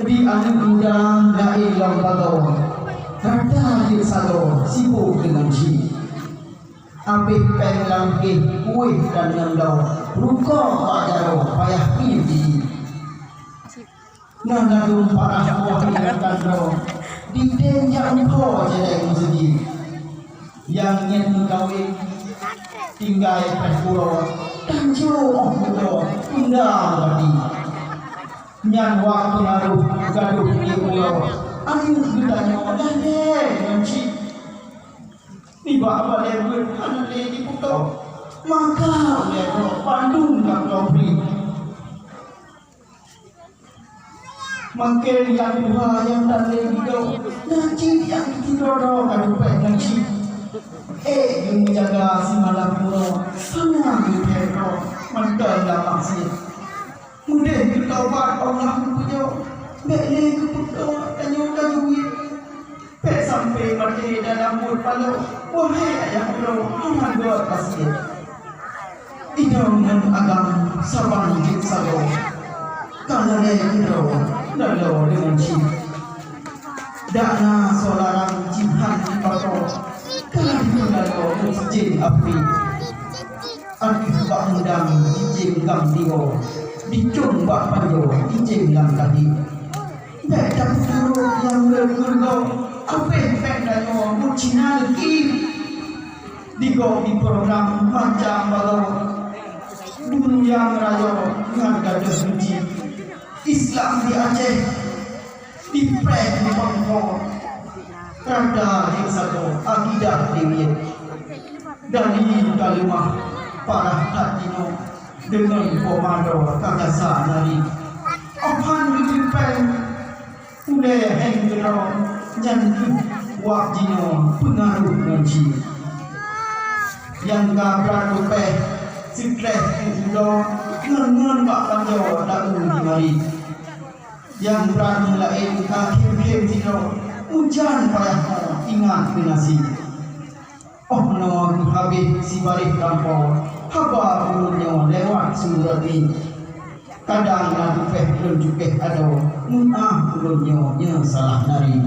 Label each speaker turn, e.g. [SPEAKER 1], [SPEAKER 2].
[SPEAKER 1] di anak muda dari lembaga rada di salo sibuk dengan si ambil penglang kue dan nyandau ruko pajaro payah pilih nana dum parah wahai kandro di denja engkau jadi musidi yang ingin kawin tinggal perpuro dan jauh muda indah badi nyan waktu ngaruh gaduh di pulau ayu ditanya dan nanti tiba apa level anak di pulau maka level Bandung yang kau beri makin yang dua yang dan lagi kau nanti yang tidur gaduh nanti yang menjaga si malam pulau sama di Pedro mantan dalam masjid mudah kita buat Allah punya beli ke pulau tanya duit pek sampai mati dalam mulut palau wahai ayah pulau aman buat kasih idam agam sabang jik salo kalau lego lalu dengan cip dana solarang cihan di patok kalau lalu masjid api arif bak mudang jijing gam diwo dicung bak panjo jijing gam tadi bedak dulu yang bergurau apa pek dayo mucina lagi digo di program macam balau dulu yang rayo harga suci Islam di Aceh di Prek di Bangkok Rada di satu akidah di dari kalimah para tatino dengan komando kagasa dari opan di Prek udah hengkero janji wajino pengaruh nanti yang kabran lupa sikret itu ngen bak panjo dak di mari yang berani lain kakim tino hujan payah ingat binasi oh no habis si balik kampung haba ulunnya lewat surat ini kadang nak peh belum juga ada ulunnya salah nari